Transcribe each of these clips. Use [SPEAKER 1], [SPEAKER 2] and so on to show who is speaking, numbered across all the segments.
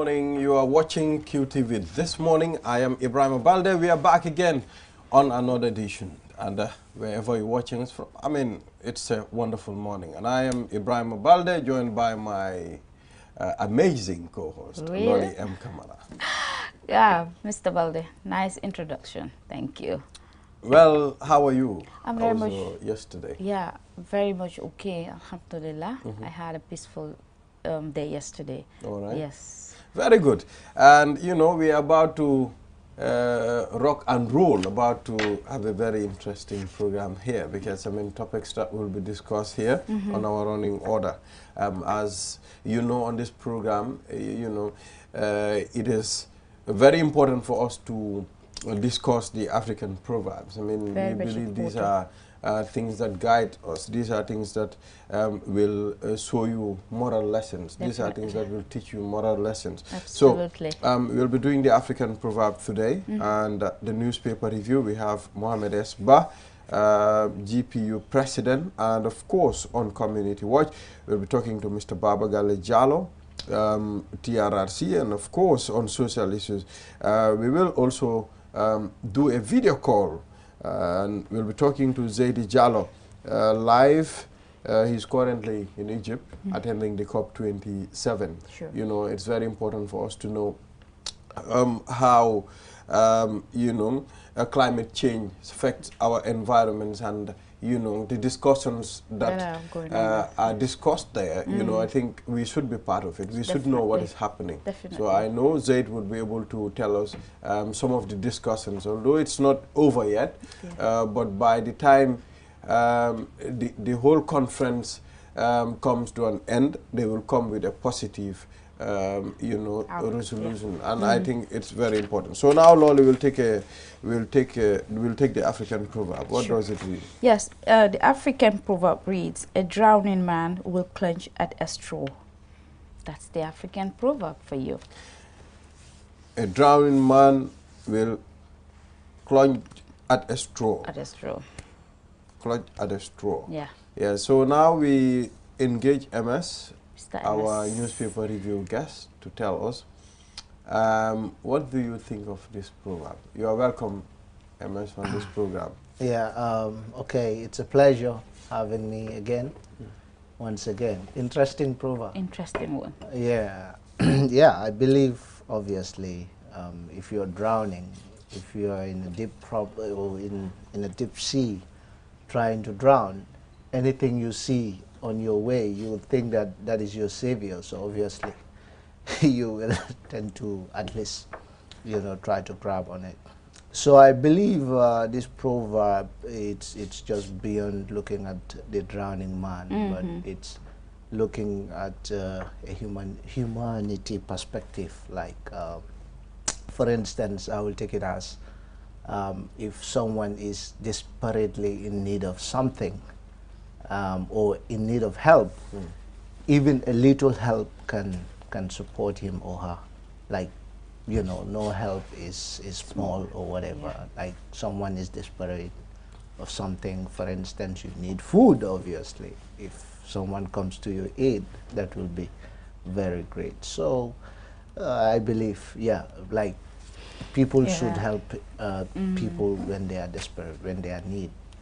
[SPEAKER 1] morning. You are watching QTV This Morning. I am Ibrahim Balde. We are back again on another edition. And wherever you're watching us from, I mean, it's a wonderful morning. And I am Ibrahim Balde, joined by my amazing co-host,
[SPEAKER 2] Really?
[SPEAKER 1] Lolly M. Kamara.
[SPEAKER 2] Yeah, Mr. Balde, nice introduction. Thank you.
[SPEAKER 1] Well, how are you?
[SPEAKER 2] I'm very much
[SPEAKER 1] yesterday.
[SPEAKER 2] Yeah, very much okay. Alhamdulillah. I had a peaceful day yesterday.
[SPEAKER 1] All right.
[SPEAKER 2] Yes.
[SPEAKER 1] Very good. And you know, we are about to rock and roll, about to have a very interesting program here, because I mean, topics that will be discussed here on our running order. As you know, on this program, it is very important for us to discuss the African proverbs. I mean, we believe these are things that guide us. These are things that will show you moral lessons.
[SPEAKER 2] Definitely.
[SPEAKER 1] These are things that will teach you moral lessons.
[SPEAKER 2] Absolutely.
[SPEAKER 1] So we'll be doing the African proverb today, and the newspaper review. We have Mohamed S. Ba, GPU president, and of course on Community Watch we'll be talking to Mr. Babagale Jallo, TRRC, and of course on social issues. We will also do a video call, and we'll be talking to Zaidi Jallo live. He's currently in Egypt attending the COP27.
[SPEAKER 2] Sure.
[SPEAKER 1] You know, it's very important for us to know how, climate change affects our environments, and the discussions that are discussed there. You know, I think we should be part of it. We should know what is happening.
[SPEAKER 2] Definitely.
[SPEAKER 1] So I know Zaid would be able to tell us some of the discussions, although it's not over yet. But by the time the whole conference comes to an end, they will come with a positive resolution, and I think it's very important. So now, Lolly, we'll take the African proverb. What does it read?
[SPEAKER 2] Yes, the African proverb reads, "A drowning man will clutch at a straw." That's the African proverb for you.
[SPEAKER 1] A drowning man will clutch at a straw.
[SPEAKER 2] At a straw.
[SPEAKER 1] Clutch at a straw.
[SPEAKER 2] Yeah.
[SPEAKER 1] Yeah. So now we engage MS,
[SPEAKER 2] Mr.
[SPEAKER 1] our
[SPEAKER 2] MS.
[SPEAKER 1] newspaper review guest, to tell us what do you think of this proverb. You are welcome, MS, on this program.
[SPEAKER 3] Yeah, okay, it's a pleasure having me again, once again. Interesting proverb.
[SPEAKER 2] Interesting one.
[SPEAKER 3] Yeah, yeah, I believe, obviously, if you're drowning, if you are in a deep or in a deep sea trying to drown, anything you see on your way, you would think that that is your savior. So obviously, you will tend to at least, try to grab on it. So I believe this proverb, it's just beyond looking at the drowning man, but it's looking at a humanity perspective. Like, for instance, I will take it as if someone is desperately in need of something, or in need of help, even a little help can support him or her. Like, no help is small or whatever. Like, someone is desperate of something. For instance, you need food, obviously. If someone comes to your aid, that will be very great. So I believe, like, people should help people when they are desperate, when they are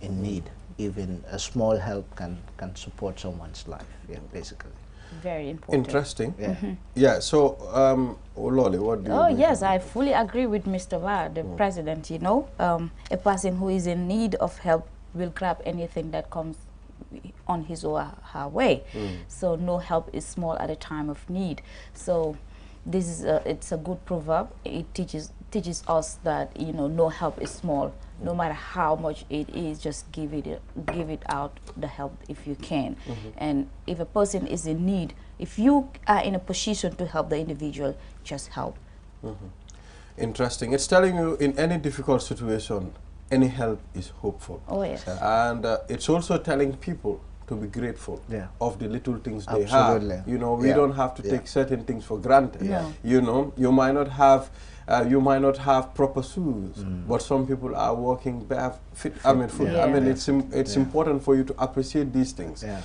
[SPEAKER 3] in need. Even a small help can support someone's life. Yeah, basically.
[SPEAKER 2] Very important.
[SPEAKER 1] Interesting.
[SPEAKER 3] Yeah.
[SPEAKER 1] Yeah. So, Lolly, what do you?
[SPEAKER 2] Oh
[SPEAKER 1] think?
[SPEAKER 2] yes, I fully agree with Mr. Ba, the president. A person who is in need of help will grab anything that comes on his or her way. So no help is small at a time of need. So this is it's a good proverb. It teaches us that no help is small. No matter how much it is, just give it out, the help, if you can. And if a person is in need, if you are in a position to help the individual, just help.
[SPEAKER 1] Interesting. It's telling you in any difficult situation, any help is hopeful.
[SPEAKER 2] Oh yes.
[SPEAKER 1] And it's also telling people to be grateful of the little things they have.
[SPEAKER 3] Absolutely.
[SPEAKER 1] We don't have to take certain things for granted.
[SPEAKER 2] No.
[SPEAKER 1] You might not have you might not have proper shoes, but some people are walking barefoot. I mean, foot.
[SPEAKER 2] Yeah.
[SPEAKER 1] I mean, it's important for you to appreciate these things.
[SPEAKER 3] Yeah.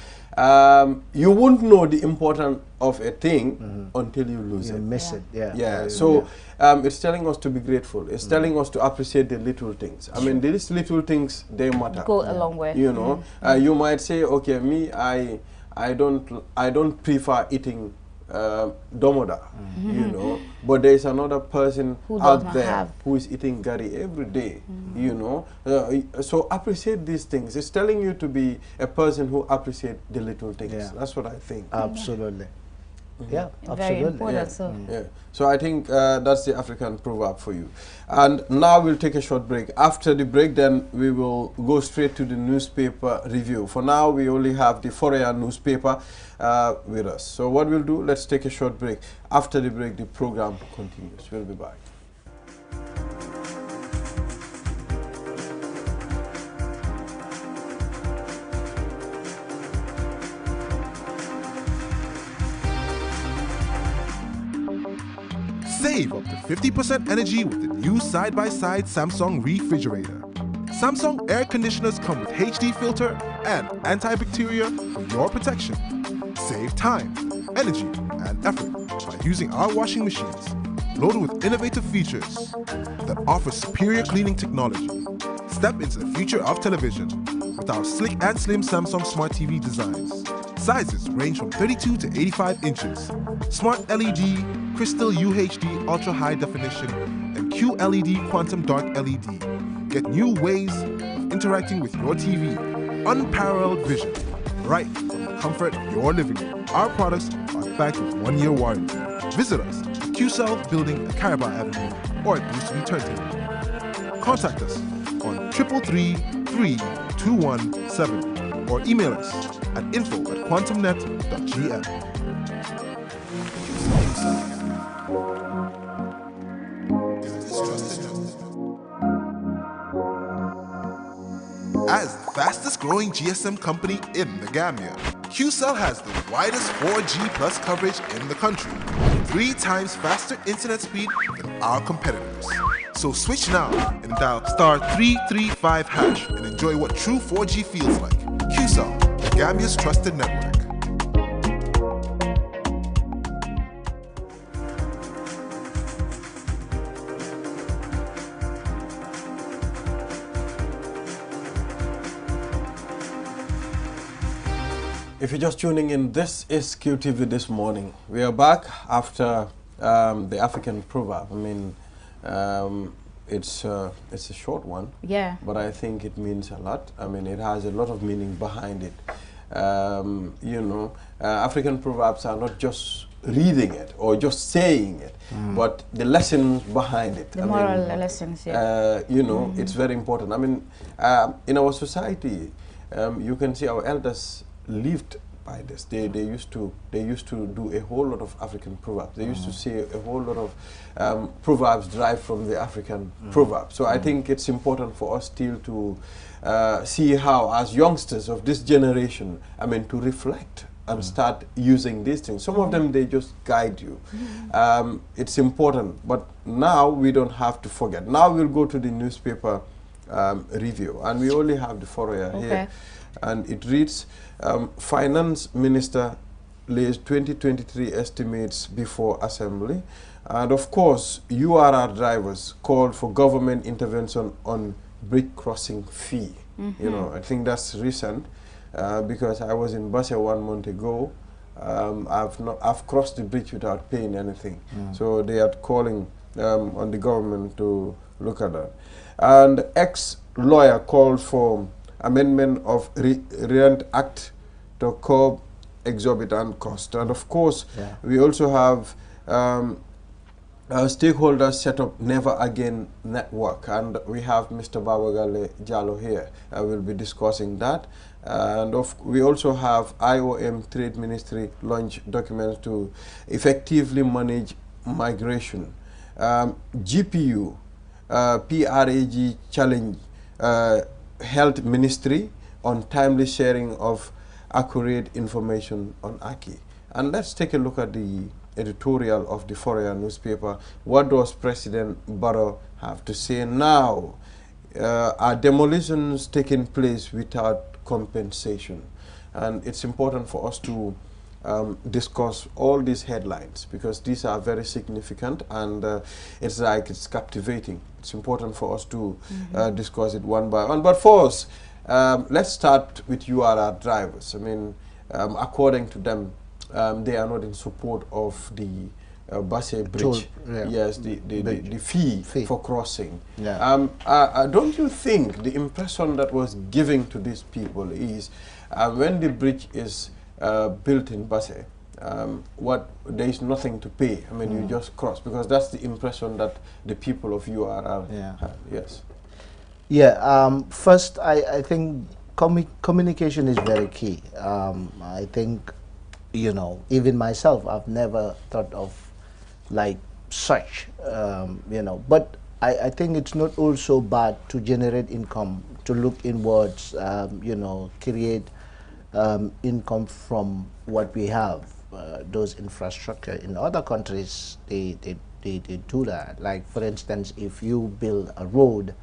[SPEAKER 1] You won't know the importance of a thing until you lose
[SPEAKER 3] You
[SPEAKER 1] it.
[SPEAKER 3] miss it. Yeah.
[SPEAKER 1] Yeah, so it's telling us to be grateful. It's telling us to appreciate the little things. I mean, these little things, they matter.
[SPEAKER 2] Go a long way.
[SPEAKER 1] You know, you might say, okay, me, I don't prefer eating domoda, you know, but there is another person
[SPEAKER 2] Who
[SPEAKER 1] out
[SPEAKER 2] does not
[SPEAKER 1] there
[SPEAKER 2] have.
[SPEAKER 1] who is eating gari every day, you know. So appreciate these things. It's telling you to be a person who appreciate the little things.
[SPEAKER 3] Yeah.
[SPEAKER 1] That's what I think.
[SPEAKER 3] Absolutely. Yeah,
[SPEAKER 2] Very
[SPEAKER 3] absolutely.
[SPEAKER 2] important. So.
[SPEAKER 1] Yeah. So I think that's the African proverb for you. And now we'll take a short break. After the break, then we will go straight to the newspaper review. For now, we only have the Foreign newspaper with us. So what we'll do, let's take a short break. After the break, the program continues. We'll be back.
[SPEAKER 4] Save up to 50% energy with the new side-by-side Samsung refrigerator. Samsung air conditioners come with HD filter and antibacterial for your protection. Save time, energy, and effort by using our washing machines, loaded with innovative features that offer superior cleaning technology. Step into the future of television with our slick and slim Samsung Smart TV designs. Sizes range from 32 to 85 inches. Smart LED, Crystal UHD Ultra High Definition, and QLED Quantum Dark LED. Get new ways of interacting with your TV. Unparalleled vision, right from the comfort of your living room. Our products are backed with 1-year warranty. Visit us at QCell Building at Caraba Avenue or at Boosterby Turntable. Contact us on 333-3217 or email us at info@quantumnet.gm. As the fastest growing GSM company in the Gambia, QCell has the widest 4G plus coverage in the country, 3 times faster internet speed than our competitors. So switch now and dial *335# and enjoy what true 4G feels like. QCell, the Gambia's trusted network.
[SPEAKER 1] If you're just tuning in, this is QTV This Morning. We are back after the African proverb. I mean, it's a short one,
[SPEAKER 2] Yeah.
[SPEAKER 1] but I think it means a lot. I mean, it has a lot of meaning behind it. You know, African proverbs are not just reading it or just saying it, but the lessons behind it.
[SPEAKER 2] The moral lessons, yeah.
[SPEAKER 1] You know, it's very important. I mean, in our society, you can see our elders lived by this. They used to do a whole lot of African proverbs. They used to say a whole lot of proverbs derived from the African proverb. So I think it's important for us still to see how, as youngsters of this generation, I mean, to reflect and start using these things. Some of them, they just guide you. It's important, but now we don't have to forget. Now we'll go to the newspaper review, and we only have the Fourier here. And it reads, Finance Minister lays 2023 estimates before Assembly. And of course, URR drivers called for government intervention on bridge crossing fee. You know, I think that's recent because I was in Basse 1 month ago. I've crossed the bridge without paying anything. So they are calling on the government to look at that. And ex-lawyer called for amendment of Rent Act to curb exorbitant cost. And of course, we also have stakeholders set up Never Again Network, and we have Mr. Babagale Jallo here. I will be discussing that. And we also have IOM Trade Ministry launch documents to effectively manage migration. GPU, PRAG challenge Health Ministry on timely sharing of accurate information on Aki. And let's take a look at the editorial of the Fourier newspaper. What does President Barrow have to say now? Are demolitions taking place without compensation? And it's important for us to discuss all these headlines because these are very significant, and it's like it's captivating. It's important for us to discuss it one by one. But first, let's start with URR drivers. I mean, according to them, they are not in support of the Basse Bridge. Yes, the fee for crossing. Yeah. Don't you think the impression that was given to these people is when the bridge is built in Basse, there is nothing to pay. I mean, you just cross, because that's the impression that the people of URR had. Yes.
[SPEAKER 3] Yeah. First, I think communication is very key. I think, you know, even myself, I've never thought of like such, you know, but I think it's not also bad to generate income, to look inwards, you know, create income from what we have, those infrastructure. In other countries, they do that. Like, for instance, if you build a road,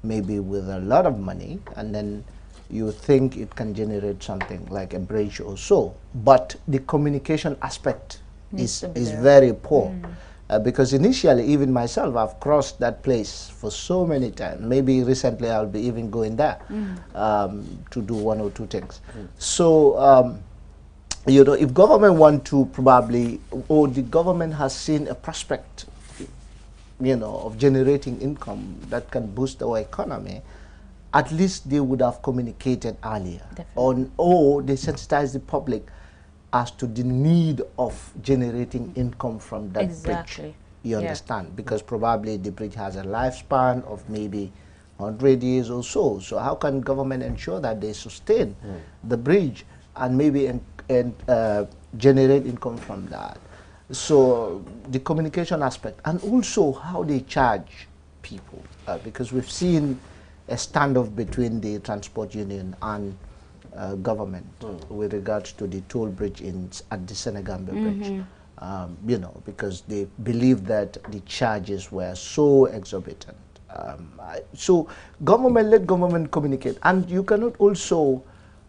[SPEAKER 3] maybe with a lot of money, and then you think it can generate something like a bridge or so, but the communication aspect is very poor. Because initially, even myself, I've crossed that place for so many times. Maybe recently I'll be even going there to do one or two things. So, you know, if government want to probably, or the government has seen a prospect, you know, of generating income that can boost our economy, at least they would have communicated earlier on, or they sensitize the public as to the need of generating income from that bridge. You understand? Because probably the bridge has a lifespan of maybe 100 years or so. So how can government ensure that they sustain the bridge and maybe generate income from that? So the communication aspect, and also how they charge people, because we've seen a standoff between the transport union and government with regards to the toll bridge at the Senegambia Bridge, you know, because they believe that the charges were so exorbitant. So let government communicate, and you cannot also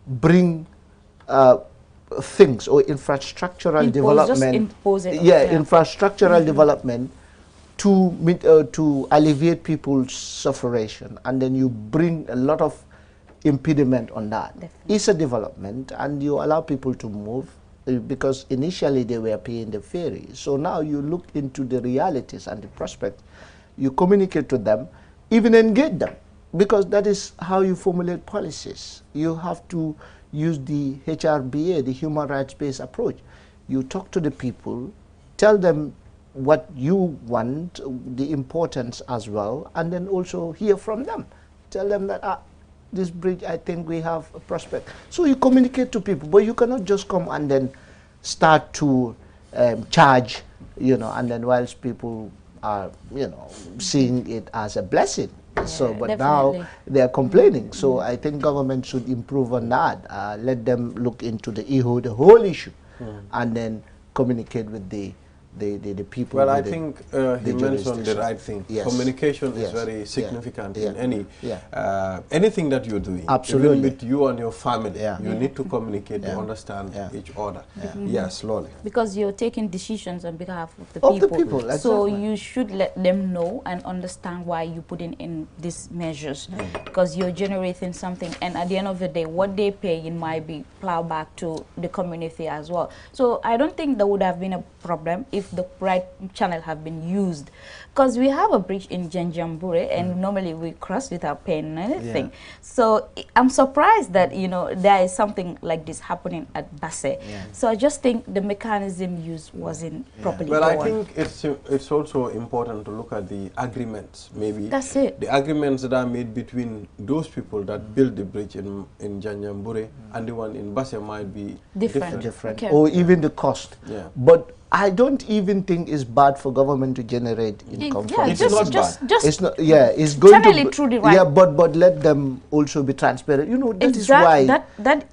[SPEAKER 3] bring things or infrastructural development. Infrastructural development to alleviate people's suffering, and then you bring a lot of impediment on that. It's a development, and you allow people to move because initially they were paying the ferry. So now you look into the realities and the prospects, you communicate to them, even engage them, because that is how you formulate policies. You have to use the HRBA, the human rights-based approach. You talk to the people, tell them what you want, the importance as well, and then also hear from them. Tell them that this bridge, I think we have a prospect. So you communicate to people, but you cannot just come and then start to charge, you know, and then whilst people are, you know, seeing it as a blessing. So, but now they are complaining. So I think government should improve on that. Let them look into the whole issue, and then communicate with the people.
[SPEAKER 1] Well, I think he mentioned the right thing. Communication is very significant in anything that you're doing.
[SPEAKER 3] Absolutely.
[SPEAKER 1] Even with you and your family, you need to communicate to understand each other. Yes, slowly.
[SPEAKER 2] Because you're taking decisions on behalf of the people.
[SPEAKER 3] Exactly.
[SPEAKER 2] So you should let them know and understand why you're putting in these measures. Because you're generating something, and at the end of the day, what they pay in might be plowed back to the community as well. So I don't think there would have been a problem if the right channel have been used, because we have a bridge in Janjambure and normally we cross without paying anything. So I'm surprised that, you know, there is something like this happening at Basse. So I just think the mechanism used wasn't properly
[SPEAKER 1] Well, I think it's also important to look at the agreements. Maybe
[SPEAKER 2] that's it.
[SPEAKER 1] The agreements that are made between those people that build the bridge in Janjambure and the one in Basse might be different.
[SPEAKER 3] Or even the cost. But I don't even think it's bad for government to generate income from it.
[SPEAKER 1] It's not bad.
[SPEAKER 3] It's not. It's going to
[SPEAKER 2] through the right.
[SPEAKER 3] But let them also be transparent. You know, that is why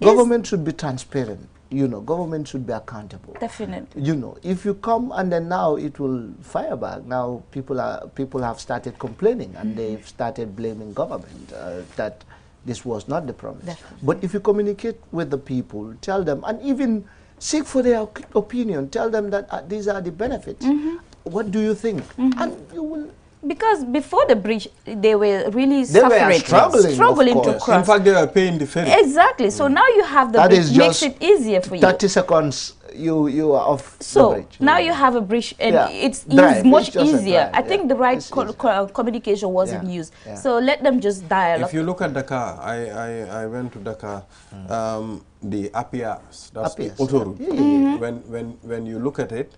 [SPEAKER 3] government should be transparent. government should be accountable.
[SPEAKER 2] Definitely.
[SPEAKER 3] If you come and then now it will fire back. Now people have started complaining and they've started blaming government that this was not the promise.
[SPEAKER 2] Definitely.
[SPEAKER 3] But if you communicate with the people, tell them, and even seek for their opinion, tell them that these are the benefits. What do you think? And you will.
[SPEAKER 2] Because before the breach, they were really suffering,
[SPEAKER 3] struggling
[SPEAKER 2] to cross.
[SPEAKER 1] In fact, they were paying the ferry.
[SPEAKER 2] Exactly. So now you have the breach, makes it easier for you.
[SPEAKER 3] 30 seconds, you are off the bridge.
[SPEAKER 2] Now you have a breach, and it's much easier. I think the right communication wasn't used. So let them just dialogue.
[SPEAKER 1] If you look at Dakar, I went to Dakar. The APIAs, that's the autoroute. When you look at it,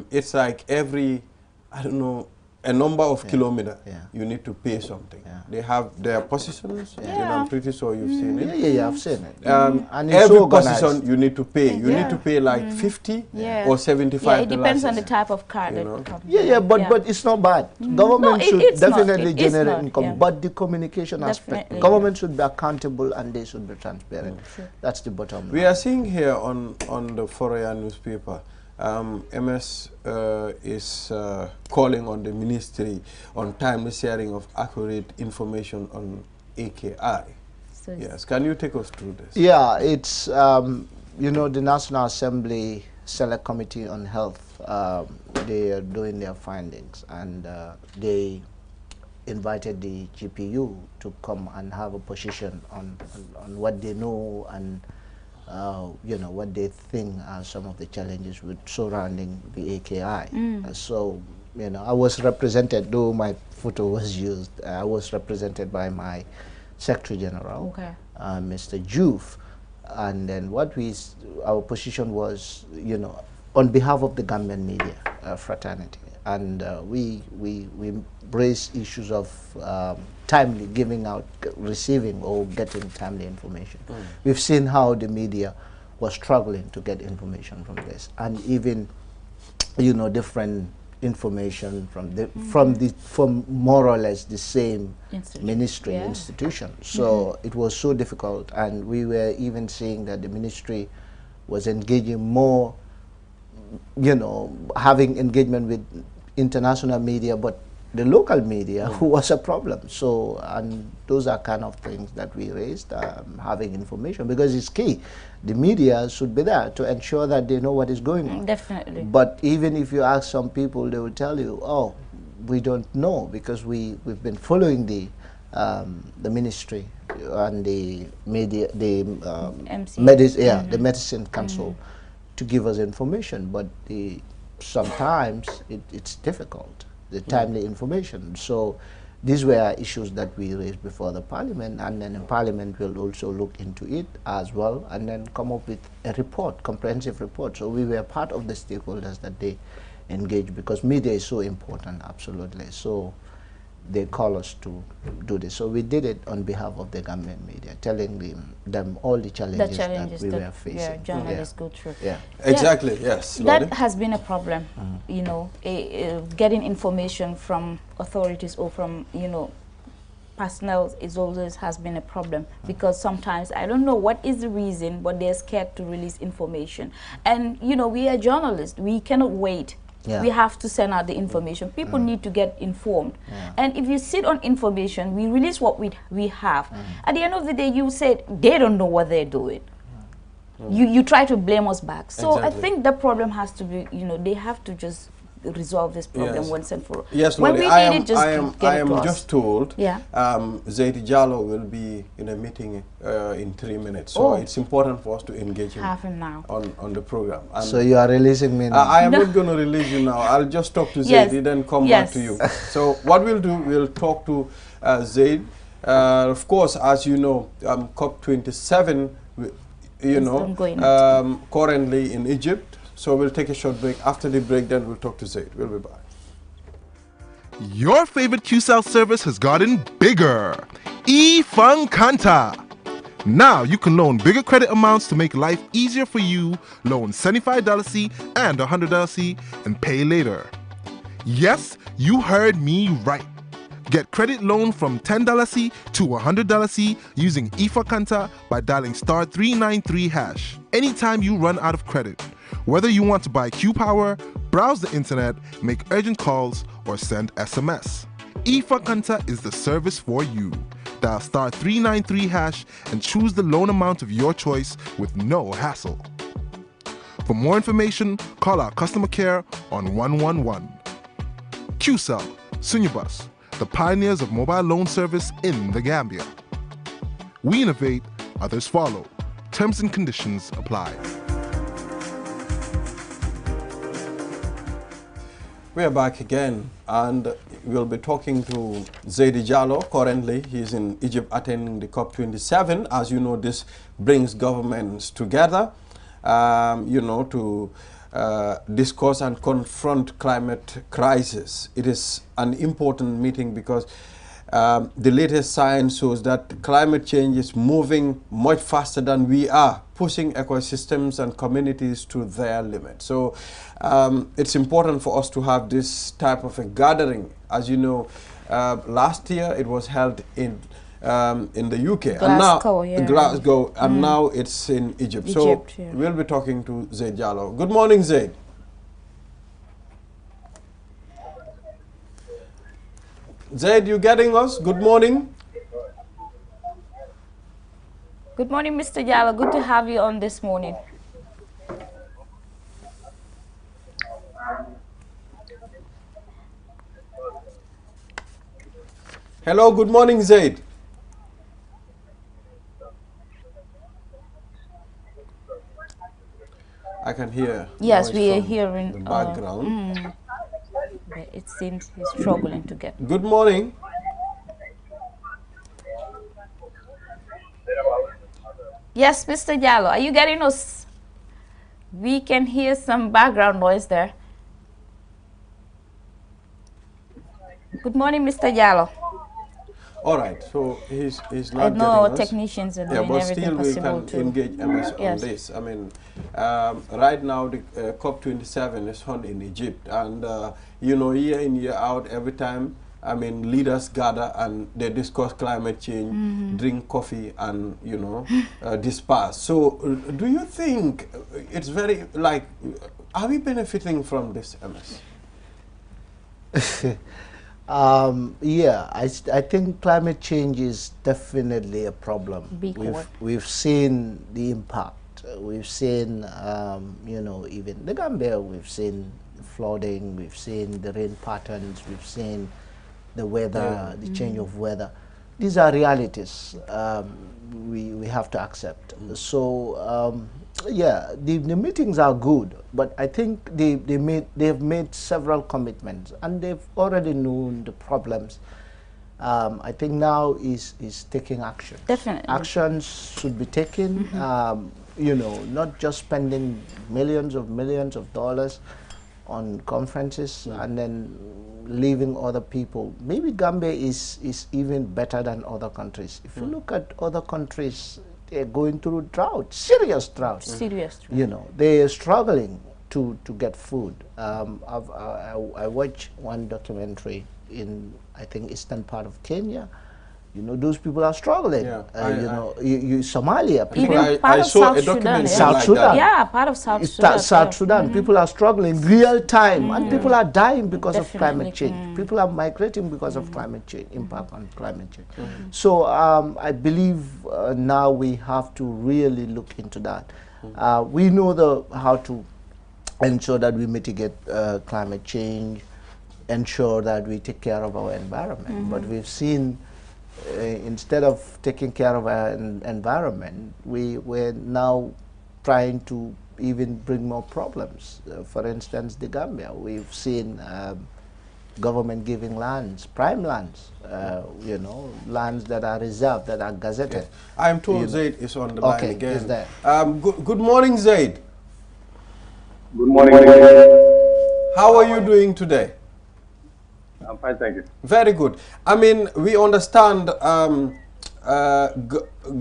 [SPEAKER 1] it's like every, I don't know, a number of kilometers, you need to pay something. They have their positions, I'm pretty sure you've seen it.
[SPEAKER 3] Yeah, I've seen it.
[SPEAKER 1] And every position you need to pay. You need to pay like 50 or 75.
[SPEAKER 2] Yeah, it depends on the type of car that comes.
[SPEAKER 3] But it's not bad. Government should definitely generate income, but the communication aspect. Government should be accountable and they should be transparent. That's the bottom line.
[SPEAKER 1] We are seeing here on the Fourier newspaper, MS is calling on the ministry on timely sharing of accurate information on AKI. So yes, can you take us through this?
[SPEAKER 3] Yeah, it's, the National Assembly Select Committee on Health, they are doing their findings, and they invited the GPU to come and have a position on what they know and what they think are some of the challenges with surrounding the AKI. So, I was represented, though my photo was used, I was represented by my Secretary General, Mr. Juve. And then our position was, on behalf of the Gambian media fraternity. And we raised issues of timely giving out, receiving or getting timely information. We've seen how the media was struggling to get information from this, and even different information from more or less the same ministry institution. So it was so difficult, and we were even seeing that the ministry was engaging more, having engagement with international media, but the local media was a problem. So, and those are kind of things that we raised, having information, because it's key. The media should be there to ensure that they know what is going on.
[SPEAKER 2] Definitely.
[SPEAKER 3] But even if you ask some people, they will tell you, oh, we don't know, because we've been following the ministry and the media, the the medicine council to give us information, but sometimes it's difficult, the timely information. So these were issues that we raised before the Parliament, and then the Parliament will also look into it as well, and then come up with a report, comprehensive report. So we were part of the stakeholders that they engaged, because media is so important, absolutely. So they call us to do this. So we did it on behalf of the Gambian media, telling them all the challenges that we were facing.
[SPEAKER 2] Yeah, journalists go through.
[SPEAKER 3] Yeah,
[SPEAKER 1] exactly. Yes,
[SPEAKER 2] that has been a problem. Getting information from authorities or from personnel always has been a problem, because sometimes I don't know what is the reason, but they're scared to release information. And we are journalists. We cannot wait. We have to send out the information. People need to get informed. And if you sit on information, we release what we have. At the end of the day, you said they don't know what they're doing. You try to blame us back. So I think the problem has to be, they have to just resolve this problem once and for all.
[SPEAKER 1] Yes,
[SPEAKER 2] when
[SPEAKER 1] Lodi,
[SPEAKER 2] we
[SPEAKER 1] I
[SPEAKER 2] need it, just
[SPEAKER 1] I am just told
[SPEAKER 2] Yeah.
[SPEAKER 1] Zaidi Jallo will be in a meeting in 3 minutes. So it's important for us to engage him
[SPEAKER 2] Half an hour.
[SPEAKER 1] on the program. And
[SPEAKER 3] so you are releasing me now?
[SPEAKER 1] I am not going to release you now. I'll just talk to Zaidi, then come back to you. So what we'll do, we'll talk to Zaid. Of course, as you know, COP27, currently in Egypt. So we'll take a short break. After the break, then we'll talk to Zaid. We'll be back.
[SPEAKER 4] Your favorite QCell service has gotten bigger. eFunkanta. Now you can loan bigger credit amounts to make life easier for you. Loan $75 and $100 and pay later. Yes, you heard me right. Get credit loan from $10 to $100 using IFA Kanta by dialing *393#. Anytime you run out of credit, whether you want to buy Q Power, browse the internet, make urgent calls, or send SMS, IFA Kanta is the service for you. Dial *393# and choose the loan amount of your choice with no hassle. For more information, call our customer care on 111. QCell, Sunyabus, the pioneers of mobile loan service in the Gambia. We innovate, others follow. Terms and conditions apply.
[SPEAKER 1] We are back again, and we'll be talking to Zaidi Jallow. Currently, he's in Egypt attending the COP27. As you know, this brings governments together, to discuss and confront climate crisis. It is an important meeting because the latest science shows that climate change is moving much faster than we are, pushing ecosystems and communities to their limit. So it's important for us to have this type of a gathering. As you know, last year it was held in the UK,
[SPEAKER 2] Glasgow,
[SPEAKER 1] and now Glasgow, and now it's in Egypt. So
[SPEAKER 2] yeah.
[SPEAKER 1] we'll be talking to Zaid Jallow. Good morning, Zaid. Zaid, you getting us? Good morning.
[SPEAKER 2] Good morning, Mr. Jallow. Good to have you on this morning.
[SPEAKER 1] Hello, good morning, Zaid. I can hear.
[SPEAKER 2] Yes, we are hearing
[SPEAKER 1] the background.
[SPEAKER 2] It seems he's struggling to get.
[SPEAKER 1] Good morning.
[SPEAKER 2] Yes, Mr. Jallow, are you getting us? We can hear some background noise there. Good morning, Mr. Jallow.
[SPEAKER 1] All right, so he's not
[SPEAKER 2] I know our
[SPEAKER 1] getting us.
[SPEAKER 2] technicians are doing
[SPEAKER 1] but
[SPEAKER 2] everything
[SPEAKER 1] still we
[SPEAKER 2] possible
[SPEAKER 1] can
[SPEAKER 2] to
[SPEAKER 1] engage MS on
[SPEAKER 2] Yes.
[SPEAKER 1] this. I mean, right now the COP27 is on in Egypt, and year in, year out, every time, I mean, leaders gather and they discuss climate change, drink coffee, and disperse. So, do you think it's very are we benefiting from this, MS?
[SPEAKER 3] Yeah, I think climate change is definitely a problem. We've seen the impact. We've seen, even the Gambia, we've seen flooding, we've seen the rain patterns, we've seen the weather, the change of weather. These are realities we have to accept. So, yeah, the meetings are good, but I think they've made several commitments and they've already known the problems. I think now is taking action.
[SPEAKER 2] Definitely.
[SPEAKER 3] Actions should be taken, not just spending millions of dollars on conferences and then leaving other people. Maybe Gambia is even better than other countries. If you look at other countries, they're going through drought, serious drought.
[SPEAKER 2] Serious drought.
[SPEAKER 3] They're struggling to get food. I watched one documentary in, I think, eastern part of Kenya. Those people are struggling.
[SPEAKER 1] Yeah,
[SPEAKER 3] Somalia.
[SPEAKER 1] I saw a documentary
[SPEAKER 3] South Sudan.
[SPEAKER 2] Yeah, part of South Sudan.
[SPEAKER 3] South Sudan. People are struggling real time, and people are dying because of climate change. People are migrating because of climate change, impact on climate change. So I believe now we have to really look into that. We know how to ensure that we mitigate climate change, ensure that we take care of our environment. But we've seen instead of taking care of our environment, we're now trying to even bring more problems. For instance, the Gambia, we've seen government giving lands, prime lands, lands that are reserved, that are gazetted.
[SPEAKER 1] Yes. I am told Zaid is on the line again.
[SPEAKER 3] Is there.
[SPEAKER 1] Good morning, Zaid.
[SPEAKER 5] Good morning.
[SPEAKER 1] How are you doing today?
[SPEAKER 5] I'm fine, thank you.
[SPEAKER 1] Very good. I mean, we understand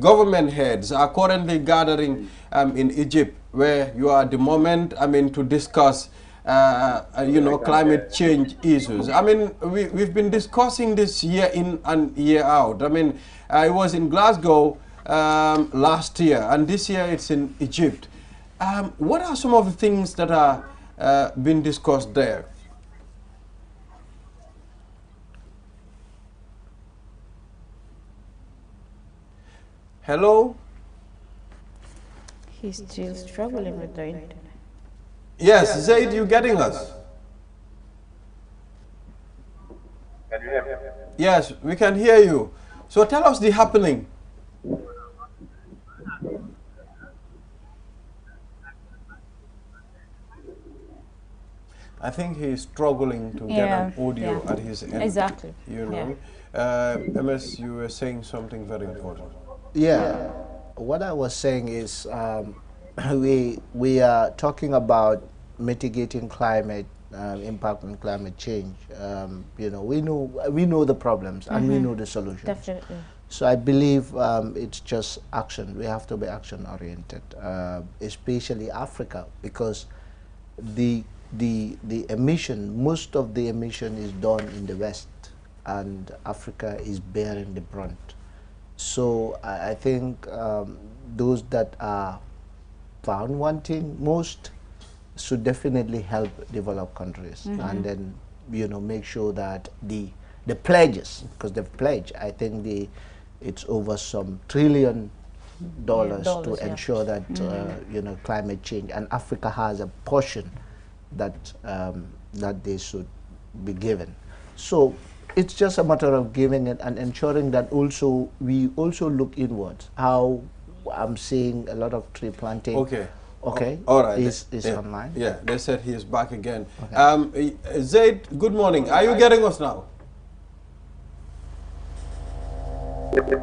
[SPEAKER 1] government heads are currently gathering in Egypt, where you are at the moment, to discuss you know, climate change issues. I mean, we've been discussing this year in and year out. I mean, I was in Glasgow last year, and this year it's in Egypt. What are some of the things that are being discussed there? Hello?
[SPEAKER 2] He's still struggling with the internet.
[SPEAKER 1] Yes, Zaid, you getting us?
[SPEAKER 5] Can you hear me?
[SPEAKER 1] Yes, we can hear you. So tell us the happening. I think he's struggling to get an audio at his end.
[SPEAKER 2] Exactly.
[SPEAKER 1] You know, MS, you were saying something very important.
[SPEAKER 3] Yeah, what I was saying is we are talking about mitigating climate impact on climate change. You know, we know the problems and we know the solutions.
[SPEAKER 2] Definitely.
[SPEAKER 3] So I believe it's just action. We have to be action oriented, especially Africa, because the emission, most of the emission is done in the West, and Africa is bearing the brunt. So I think those that are found wanting most should definitely help developed countries, and then, you know, make sure that the pledges, because they've pledged, I think it's over some $1 trillion to ensure that you know, climate change, and Africa has a portion that that they should be given. So it's just a matter of giving it and ensuring that also we also look inwards. How I'm seeing a lot of tree planting.
[SPEAKER 1] Okay.
[SPEAKER 3] Okay.
[SPEAKER 1] All right.
[SPEAKER 3] Is online.
[SPEAKER 1] Yeah, they said he is back again.
[SPEAKER 3] Okay.
[SPEAKER 1] Zaid, good morning. Are you getting us now? Okay.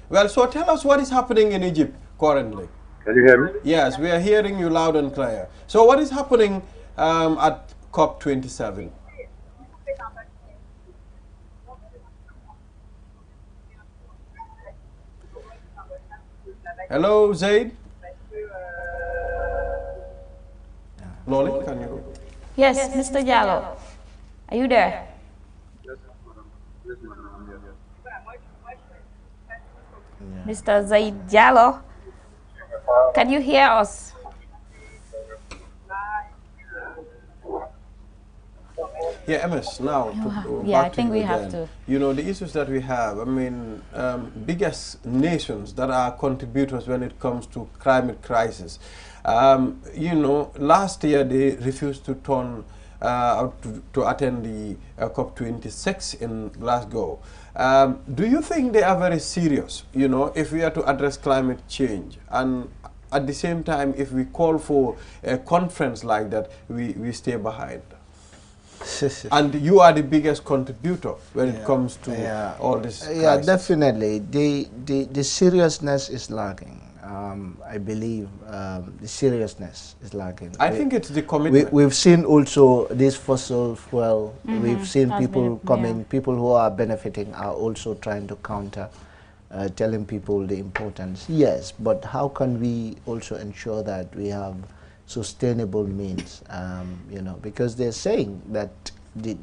[SPEAKER 1] Well, so tell us what is happening in Egypt currently.
[SPEAKER 5] Can you hear me?
[SPEAKER 1] Yes, we are hearing you loud and clear. So what is happening at COP27? Hello, Zaid? Loli, can you?
[SPEAKER 2] Yes, Mr. Jallo. Are you there? Mr. Zaid Jallo, can you hear us?
[SPEAKER 1] Yeah, MS, now,
[SPEAKER 2] Yeah, I
[SPEAKER 1] back to
[SPEAKER 2] think
[SPEAKER 1] you
[SPEAKER 2] we have
[SPEAKER 1] again.
[SPEAKER 2] to.
[SPEAKER 1] You know, the issues that we have, I mean, biggest nations that are contributors when it comes to climate crisis. You know, last year they refused to turn to attend the COP26 in Glasgow. Do you think they are very serious, you know, if we are to address climate change? And at the same time, if we call for a conference like that, we stay behind? And you are the biggest contributor when it comes to all this crisis.
[SPEAKER 3] Yeah, definitely. The seriousness is lacking. I believe the seriousness is lacking.
[SPEAKER 1] I think it's the commitment.
[SPEAKER 3] We've seen also this fossil fuel. We've seen people coming, people who are benefiting are also trying to counter, telling people the importance. Yes, but how can we also ensure that we have sustainable means? You know, because they're saying that the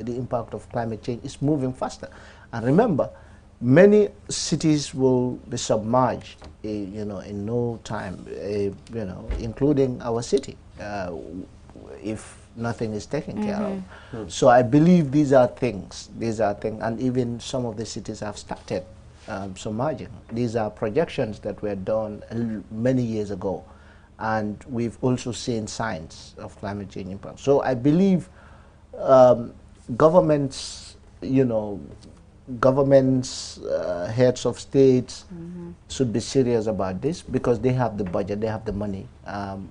[SPEAKER 3] impact of climate change is moving faster. And remember, many cities will be submerged, you know, in no time, you know, including our city, if nothing is taken care of. So I believe these are things, and even some of the cities have started submerging. These are projections that were done many years ago, and we've also seen signs of climate change impact. So I believe governments, you know, heads of states should be serious about this, because they have the budget, they have the money.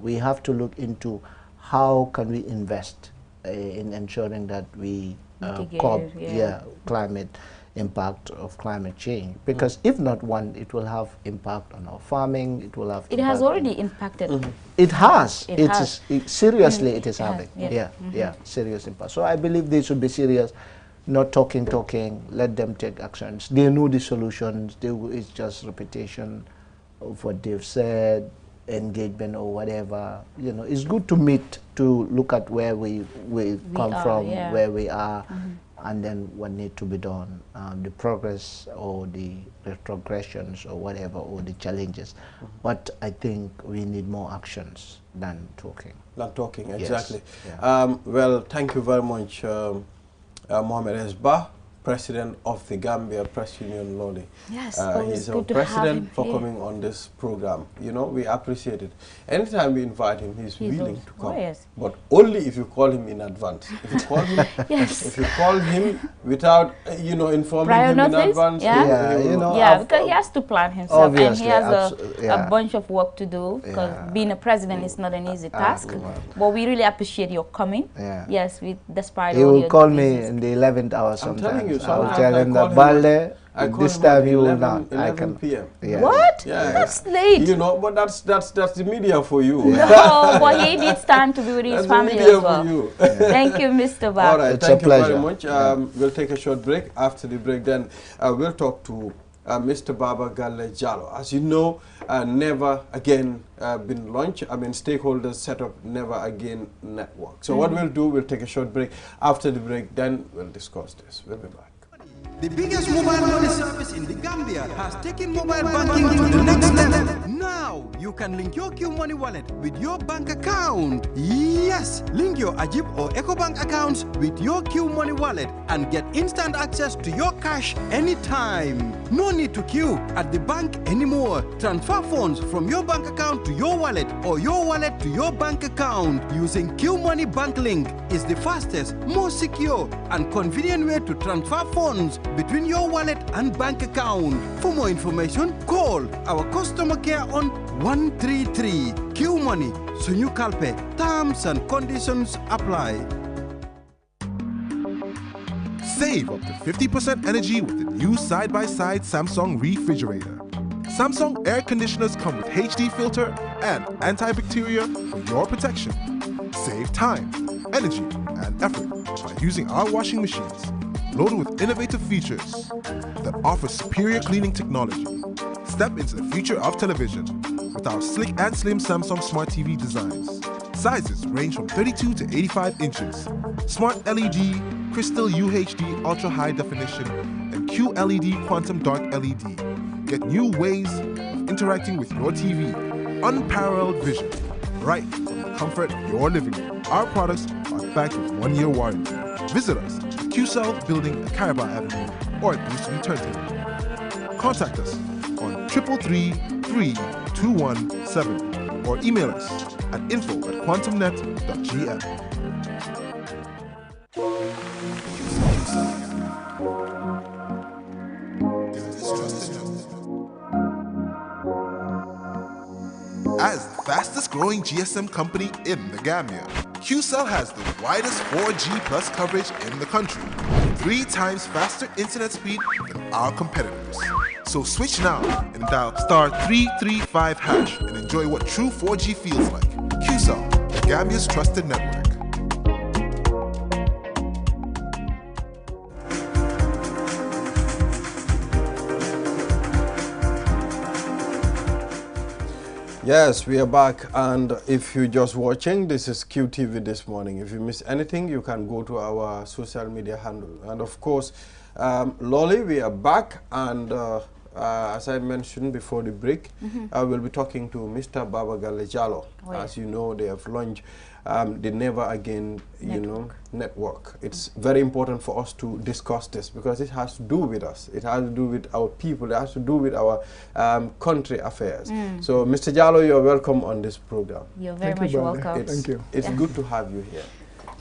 [SPEAKER 3] We have to look into how can we invest in ensuring that we curb climate impact of climate change, because if not one, it will have impact on our farming, it will have
[SPEAKER 2] It has already impacted.
[SPEAKER 3] It has. Seriously, it is
[SPEAKER 2] It has,
[SPEAKER 3] having. Serious impact. So I believe they should be serious, not talking, let them take actions. They know the solutions, it's just repetition of what they've said. engagement or whatever, you know, it's good to meet, to look at where we come from, where we are, and then what needs to be done, the progress or the retrogressions or whatever, or the challenges. But I think we need more actions than talking.
[SPEAKER 1] Than talking, exactly.
[SPEAKER 3] Yes. Yeah.
[SPEAKER 1] Well, thank you very much, Mohamed Esba, President of the Gambia Press Union Loli.
[SPEAKER 2] Yes,
[SPEAKER 1] he's our president for coming on this program. You know, we appreciate it. Anytime we invite him, he's willing to come.
[SPEAKER 2] Yes.
[SPEAKER 1] But only if you call him in advance. If you call him, if you call him without, you know, informing him in advance,
[SPEAKER 2] because he has to plan himself,
[SPEAKER 3] obviously,
[SPEAKER 2] and he has a bunch of work to do, because being a president is not an easy task. But we really appreciate your coming. Yes, despite
[SPEAKER 3] he
[SPEAKER 2] all
[SPEAKER 3] will
[SPEAKER 2] your
[SPEAKER 3] call
[SPEAKER 2] business.
[SPEAKER 3] me in the 11th hour sometimes. I will
[SPEAKER 1] sometimes
[SPEAKER 3] tell him that Balde, this time you will not.
[SPEAKER 1] 11 p.m.
[SPEAKER 3] Yeah.
[SPEAKER 2] What?
[SPEAKER 1] Yeah,
[SPEAKER 2] That's late.
[SPEAKER 1] You know, but that's the media for you.
[SPEAKER 2] No, but he needs time to be with his family
[SPEAKER 1] media
[SPEAKER 2] as well.
[SPEAKER 1] For you.
[SPEAKER 2] Thank you, Mr. Ba.
[SPEAKER 1] All right,
[SPEAKER 3] It's
[SPEAKER 1] thank
[SPEAKER 3] a
[SPEAKER 1] you
[SPEAKER 3] pleasure.
[SPEAKER 1] very much. We'll take a short break. After the break, then we'll talk to Mr. Baba Galle Jallow. As you know, Never Again been launched. I mean, stakeholders set up Never Again network. So what we'll do, we'll take a short break. After the break, then we'll discuss this. We'll be back.
[SPEAKER 6] The biggest mobile money service in the Gambia has taken mobile banking to the next level. Now, you can link your Q Money wallet with your bank account. Yes, link your Ajib or EcoBank accounts with your Q Money wallet and get instant access to your cash anytime. No need to queue at the bank anymore. Transfer funds from your bank account to your wallet or your wallet to your bank account using Q Money Bank Link is the fastest, most secure, and convenient way to transfer funds between your wallet and bank account. For more information, call our customer care on 133. Q Money, Sunyu Kalpe. Terms and conditions apply.
[SPEAKER 4] Save up to 50% energy with the new side-by-side Samsung refrigerator. Samsung air conditioners come with HD filter and antibacterial for your protection. Save time, energy, and effort by using our washing machines, loaded with innovative features that offer superior cleaning technology. Step into the future of television with our slick and slim Samsung Smart TV designs. Sizes range from 32 to 85 inches. Smart LED, Crystal UHD Ultra High Definition, and QLED Quantum Dark LED. Get new ways of interacting with your TV. Unparalleled vision, right from the comfort of your living room. Our products are backed with 1-year warranty. Visit us at QCell Building at Caraba Avenue or at Boost Turntable. Contact us on 333-321-7 or email us at info@quantumnet.gm. As the fastest growing GSM company in the Gambia, QCell has the widest 4G plus coverage in the country, 3 times faster internet speed than our competitors. So switch now and dial *335# and enjoy what true 4G feels like. QCell, the Gambia's trusted network.
[SPEAKER 1] Yes, we are back, and if you're just watching, this is QTV This Morning. If you miss anything, you can go to our social media handle. And of course, Lolly, we are back, and as I mentioned before the break, I will be talking to Mr. Baba Galle Jallow.
[SPEAKER 2] Oh, yeah.
[SPEAKER 1] As you know, they have launched the Never Again, network. It's very important for us to discuss this because it has to do with us. It has to do with our people. It has to do with our country affairs. So, Mr. Jallow, you're welcome on this program.
[SPEAKER 2] You're very much welcome.
[SPEAKER 1] Thank you. It's good to have you here.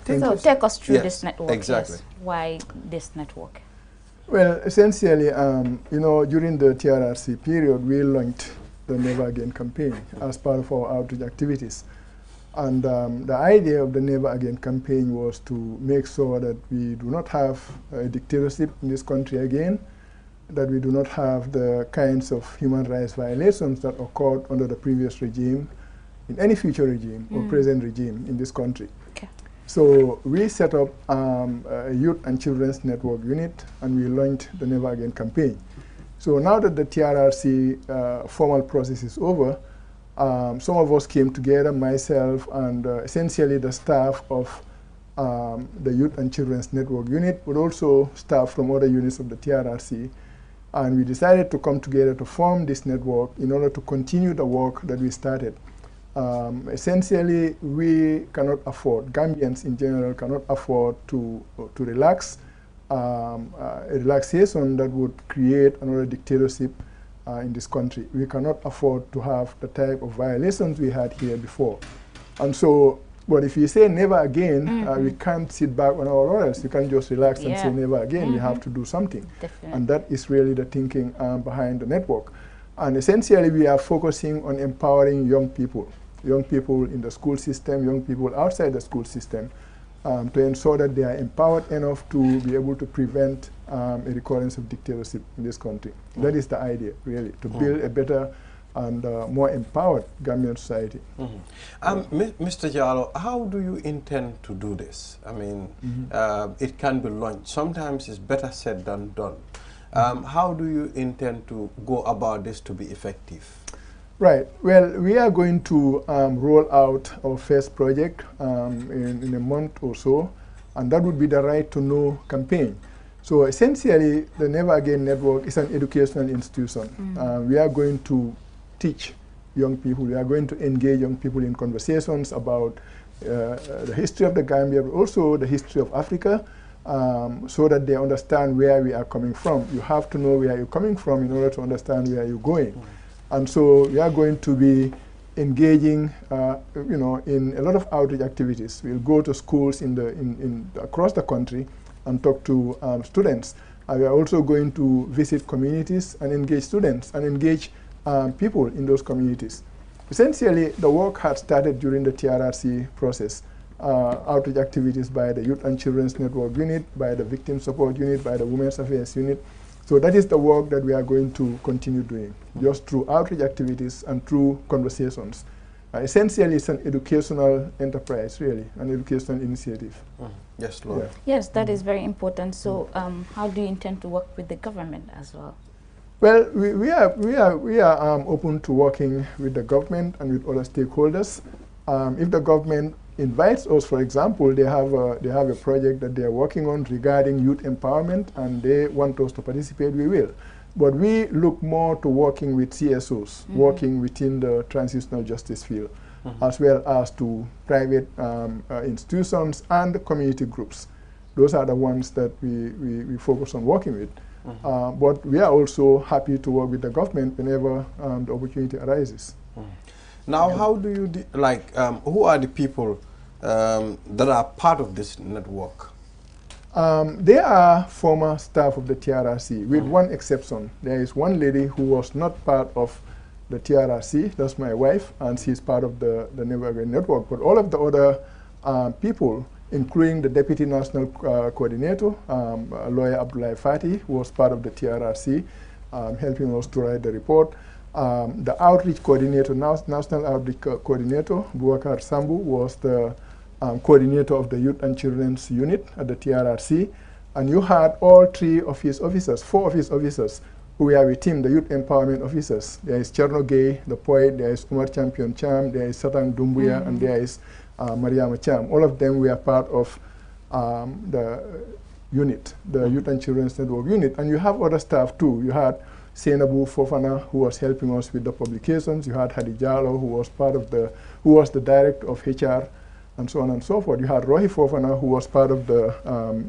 [SPEAKER 2] So, take us through this network.
[SPEAKER 1] Exactly.
[SPEAKER 2] Yes. Why this network?
[SPEAKER 7] Well, essentially, you know, during the TRRC period, we launched the Never Again campaign as part of our outreach activities. And the idea of the Never Again campaign was to make sure that we do not have a dictatorship in this country again, that we do not have the kinds of human rights violations that occurred under the previous regime, in any future regime or present regime in this country.
[SPEAKER 2] Okay.
[SPEAKER 7] So we set up a Youth and Children's Network unit, and we launched the Never Again campaign. So now that the TRRC formal process is over, Some of us came together, myself and essentially the staff of the Youth and Children's Network Unit, but also staff from other units of the TRRC. And we decided to come together to form this network in order to continue the work that we started. Essentially, we cannot afford, Gambians in general cannot afford to relax. A relaxation that would create another dictatorship in this country. We cannot afford to have the type of violations we had here before. And so, but if you say never again, we can't sit back on our laurels. You can't just relax and say never again. We have to do something.
[SPEAKER 2] Definitely.
[SPEAKER 7] And that is really the thinking behind the network. And essentially, we are focusing on empowering young people in the school system, young people outside the school system, to ensure that they are empowered enough to be able to prevent a recurrence of dictatorship in this country. That is the idea, really, to build a better and more empowered Gambian society.
[SPEAKER 1] Mr. Jallo, how do you intend to do this? I mean, it can be launched. Sometimes it's better said than done. How do you intend to go about this to be effective?
[SPEAKER 7] Right. Well, we are going to roll out our first project in a month or so, and that would be the Right to Know campaign. So essentially, the Never Again Network is an educational institution. We are going to teach young people, we are going to engage young people in conversations about the history of the Gambia, but also the history of Africa, so that they understand where we are coming from. You have to know where you're coming from in order to understand where you're going. And so we are going to be engaging, in a lot of outreach activities. We'll go to schools across the country and talk to students. We are also going to visit communities and engage students and engage people in those communities. Essentially, the work had started during the TRRC process. Outreach activities by the Youth and Children's Network Unit, by the Victim Support Unit, by the Women's Affairs Unit. So that is the work that we are going to continue doing, just through outreach activities and through conversations. Essentially, it's an educational enterprise, really, an educational initiative.
[SPEAKER 1] Yes, Lord.
[SPEAKER 7] Yeah.
[SPEAKER 2] Yes, that is very important. So how do you intend to work with the government as well?
[SPEAKER 7] Well, we are open to working with the government and with other stakeholders. If the government invites us, for example, they have a project that they are working on regarding youth empowerment, and they want us to participate, we will. But we look more to working with CSOs, working within the transitional justice field, as well as to private institutions and community groups. Those are the ones that we focus on working with. But we are also happy to work with the government whenever the opportunity arises.
[SPEAKER 1] Now, how do you, who are the people that are part of this network?
[SPEAKER 7] They are former staff of the TRRC, with one exception. There is one lady who was not part of the TRRC, that's my wife, and she's part of the Never Again Network. But all of the other people, including the Deputy National Coordinator, Lawyer Abdullah Fati, who was part of the TRRC, helping us to write the report. The Outreach Coordinator, National Outreach Coordinator, Boubacar Sambu, was the coordinator of the Youth and Children's Unit at the TRRC. And you had all three of his officers, four of his officers, who were with him, the Youth Empowerment Officers. There is Cherno Gay, the poet, there is Umar Champion Cham, there is Satang Dumbuya, and there is Mariama Cham. All of them were part of the unit, the Youth and Children's Network Unit. And you have other staff too. You had Senabu Fofana, who was helping us with the publications. You had Hadi Jallo, who was the director of HR, and so on and so forth. You had Rohi Fofana, who was part of the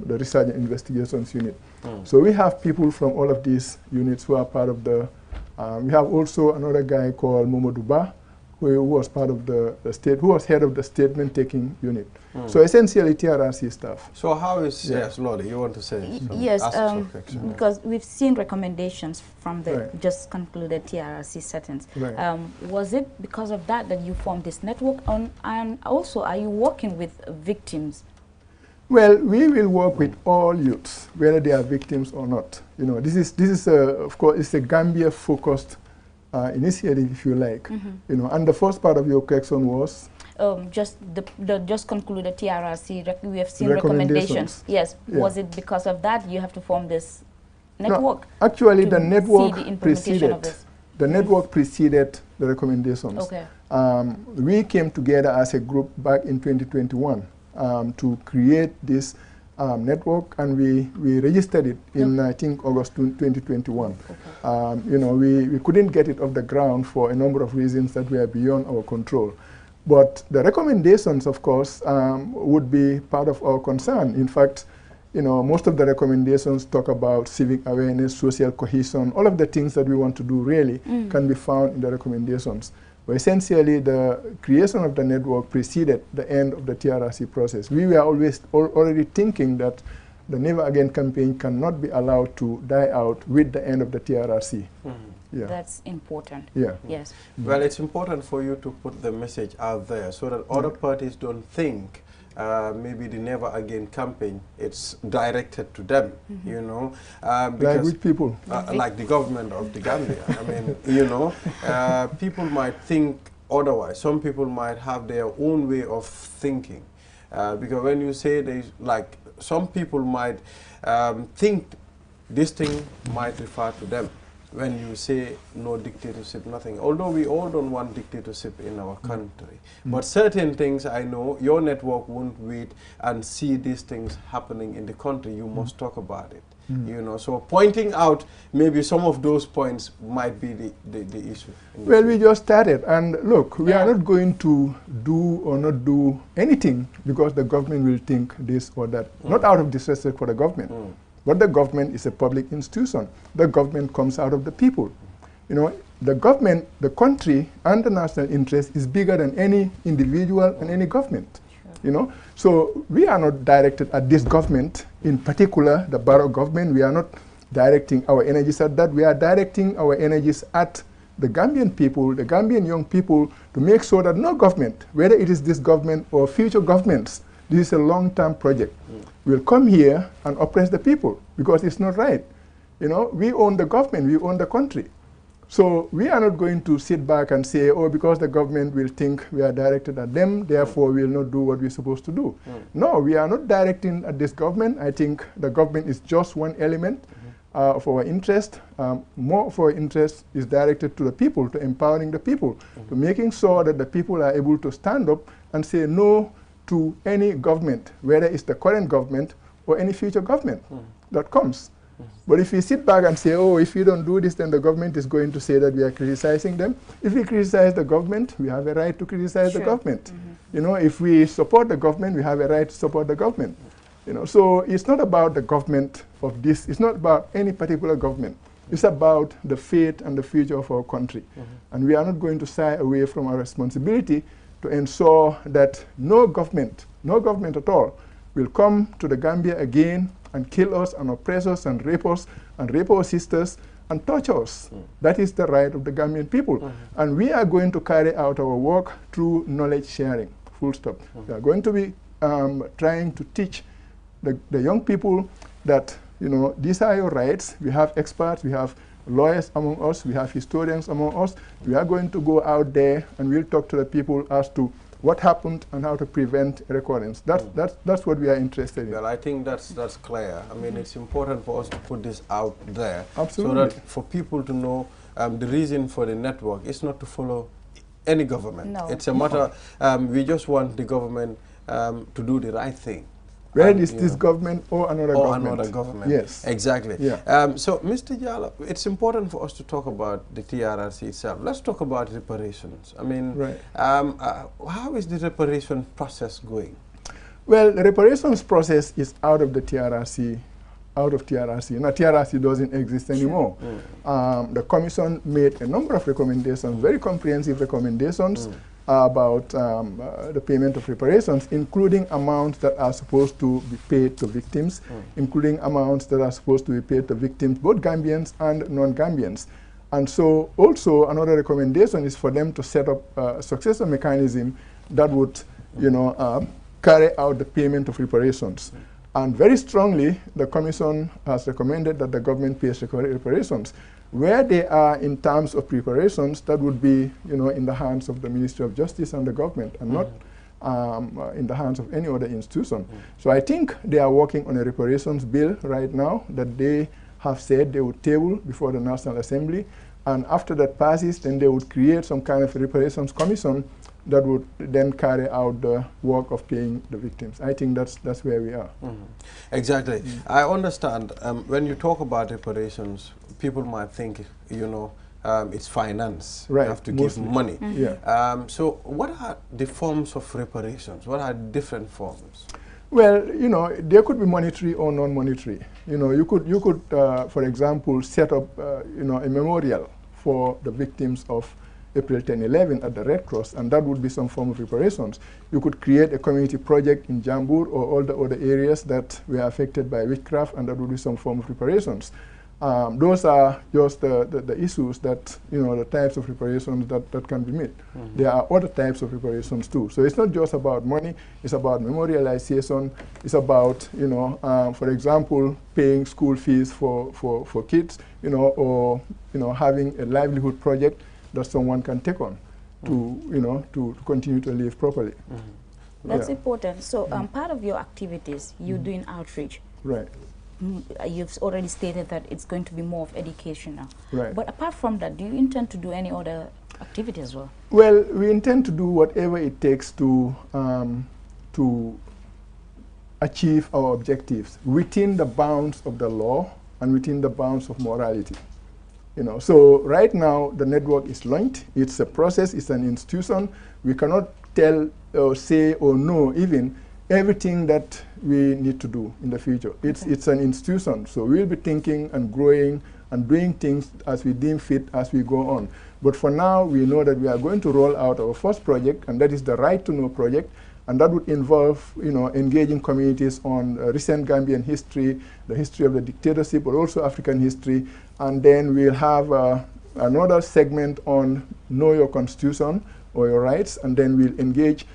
[SPEAKER 7] Research and Investigations Unit. So we have people from all of these units who are part of the, we have also another guy called Momo Duba, who was part of the state, who was head of the statement-taking unit. So essentially TRRC staff.
[SPEAKER 1] So how is, yes, Lodi, you want to say?
[SPEAKER 2] Yes, because we've seen recommendations from the just concluded TRRC settings. Was it because of that that you formed this network? And also, are you working with victims?
[SPEAKER 7] Well, we will work with all youths, whether they are victims or not. You know, this is of course, it's a Gambia-focused initiative, if you like. You know, and the first part of your question was
[SPEAKER 2] just just concluded TRRC. We have seen recommendations. Yes. Yeah. Was it because of that you have to form this network?
[SPEAKER 7] No, actually, the network preceded. The network preceded the recommendations.
[SPEAKER 2] Okay.
[SPEAKER 7] We came together as a group back in 2021 to create this network, and we registered it in, I think, August 2021. Okay. You know, we couldn't get it off the ground for a number of reasons that were beyond our control. But the recommendations, of course, would be part of our concern. In fact, you know, most of the recommendations talk about civic awareness, social cohesion, all of the things that we want to do really can be found in the recommendations. But essentially, the creation of the network preceded the end of the TRRC process. We were already thinking that the Never Again campaign cannot be allowed to die out with the end of the TRRC. Yeah.
[SPEAKER 2] That's important.
[SPEAKER 7] Yeah.
[SPEAKER 2] Yes.
[SPEAKER 1] Well, it's important for you to put the message out there so that other parties don't think maybe the Never Again campaign, it's directed to them, you know.
[SPEAKER 7] Like which people?
[SPEAKER 1] Like the government of the Gambia. I mean, you know, people might think otherwise. Some people might have their own way of thinking. Because when you say there's, like, some people might think this thing might refer to them. When you say no dictatorship, nothing. Although we all don't want dictatorship in our country. But certain things, I know, your network won't wait and see these things happening in the country. You must talk about it. You know, so pointing out maybe some of those points might be the issue.
[SPEAKER 7] Well, we just started, and look, we are not going to do or not do anything because the government will think this or that. Not out of disrespect for the government. But the government is a public institution. The government comes out of the people. You know, the government, the country, and the national interest is bigger than any individual and any government. You know, so we are not directed at this government, in particular the Barrow government. We are not directing our energies at that. We are directing our energies at the Gambian people, the Gambian young people, to make sure that no government, whether it is this government or future governments, this is a long-term project, will come here and oppress the people, because it's not right. You know, we own the government, we own the country. So we are not going to sit back and say, oh, because the government will think we are directed at them, therefore we will not do what we're supposed to do. No, we are not directing at this government. I think the government is just one element of our interest. More of our interest is directed to the people, to empowering the people, to making sure that the people are able to stand up and say no to any government, whether it's the current government or any future government that comes. But if we sit back and say, oh, if we don't do this, then the government is going to say that we are criticizing them. If we criticize the government, we have a right to criticize the government. You know, if we support the government, we have a right to support the government. You know, so it's not about the government of this. It's not about any particular government. It's about the fate and the future of our country. And we are not going to shy away from our responsibility to ensure that no government at all, will come to the Gambia again and kill us and oppress us and rape our sisters and torture us. That is the right of the Gambian people. And we are going to carry out our work through knowledge sharing, full stop. We are going to be trying to teach the young people that, you know, these are your rights. We have experts, we have lawyers among us, we have historians among us. We are going to go out there and we'll talk to the people as to what happened and how to prevent recurrence. That's what we are interested in.
[SPEAKER 1] Well, I think that's clear. I mean, it's important for us to put this out there.
[SPEAKER 7] Absolutely.
[SPEAKER 1] So that for people to know the reason for the network is not to follow any government.
[SPEAKER 2] No.
[SPEAKER 1] It's a matter, we just want the government to do the right thing.
[SPEAKER 7] Whether it's this government or another government.
[SPEAKER 1] Or another government.
[SPEAKER 7] Yes.
[SPEAKER 1] Exactly.
[SPEAKER 7] Yeah.
[SPEAKER 1] So, Mr. Jallo, it's important for us to talk about the TRRC itself. Let's talk about reparations. I mean, how is the reparation process going? Well,
[SPEAKER 7] the reparations process is out of the TRRC, out of TRRC. Now, TRRC doesn't exist anymore. The Commission made a number of recommendations, very comprehensive recommendations, about the payment of reparations, including amounts that are supposed to be paid to victims, including amounts that are supposed to be paid to victims, both Gambians and non-Gambians. And so also another recommendation is for them to set up a successor mechanism that would, you know, carry out the payment of reparations. And very strongly, the Commission has recommended that the government pays reparations. Where they are in terms of preparations, that would be, you know, in the hands of the Ministry of Justice and the government, and not in the hands of any other institution. So I think they are working on a reparations bill right now that they have said they would table before the National Assembly. And after that passes, then they would create some kind of reparations commission that would then carry out the work of paying the victims. I think that's where we are.
[SPEAKER 1] Exactly. I understand. When you talk about reparations, people might think, you know, it's finance.
[SPEAKER 7] Right.
[SPEAKER 1] You have to
[SPEAKER 7] Mostly.
[SPEAKER 1] give money.
[SPEAKER 7] Yeah.
[SPEAKER 1] So what are the forms of reparations? What are different forms?
[SPEAKER 7] Well, you know, there could be monetary or non-monetary. You know, you could, for example, set up, you know, a memorial for the victims of April 10/11 at the Red Cross, and that would be some form of reparations. You could create a community project in Jambur or all the other areas that were affected by witchcraft, and that would be some form of reparations. Those are just the issues that, you know, the types of reparations that can be made. There are other types of reparations too. So it's not just about money, it's about memorialization, it's about, you know, for example, paying school fees for kids, you know, or, you know, having a livelihood project that someone can take on to, you know, to continue to live properly.
[SPEAKER 2] That's
[SPEAKER 7] Yeah.
[SPEAKER 2] important. So part of your activities, you're doing outreach.
[SPEAKER 7] Right.
[SPEAKER 2] You've already stated that it's going to be more of educational.
[SPEAKER 7] Right.
[SPEAKER 2] But apart from that, do you intend to do any other activity as well?
[SPEAKER 7] Well, we intend to do whatever it takes to achieve our objectives within the bounds of the law and within the bounds of morality. You know, so right now the network is launched. It's a process. It's an institution. We cannot tell or say or know even everything that we need to do in the future. It's an institution. So we'll be thinking and growing and doing things as we deem fit as we go on. But for now, we know that we are going to roll out our first project, and that is the Right to Know project. And that would involve, you know, engaging communities on recent Gambian history, the history of the dictatorship, but also African history. And then we'll have another segment on Know Your Constitution or your rights, and then we'll engage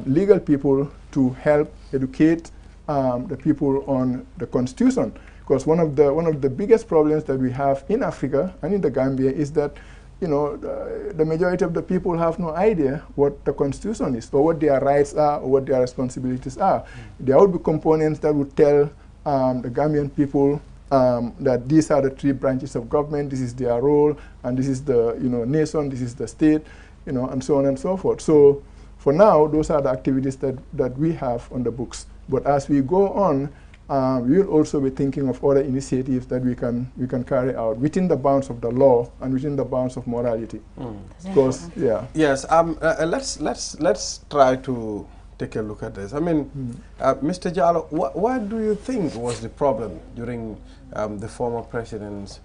[SPEAKER 7] legal people to help educate the people on the Constitution. Because one of the biggest problems that we have in Africa and in the Gambia is that, you know, the majority of the people have no idea what the Constitution is, or what their rights are, or what their responsibilities are. There would be components that would tell the Gambian people that these are the 3 branches of government, this is their role, and this is the, you know, nation, this is the state, you know, and so on and so forth. So for now, those are the activities that we have on the books. But as we go on, we will also be thinking of other initiatives that we can carry out within the bounds of the law and within the bounds of morality. Because, yeah.
[SPEAKER 1] Yes. Let's try to take a look at this. I mean, Mr. Jallo, what do you think was the problem during the former president's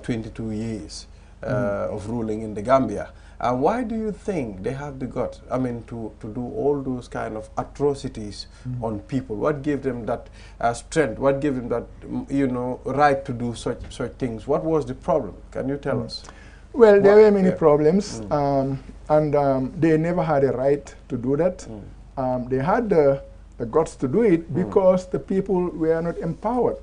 [SPEAKER 1] 22 years of ruling in the Gambia? Why do you think they have the guts, I mean, to do all those kind of atrocities on people? What gave them that strength? What gave them that, you know, right to do such things? What was the problem? Can you tell us?
[SPEAKER 7] Well, there were many problems, and they never had a right to do that. They had the guts to do it because the people were not empowered.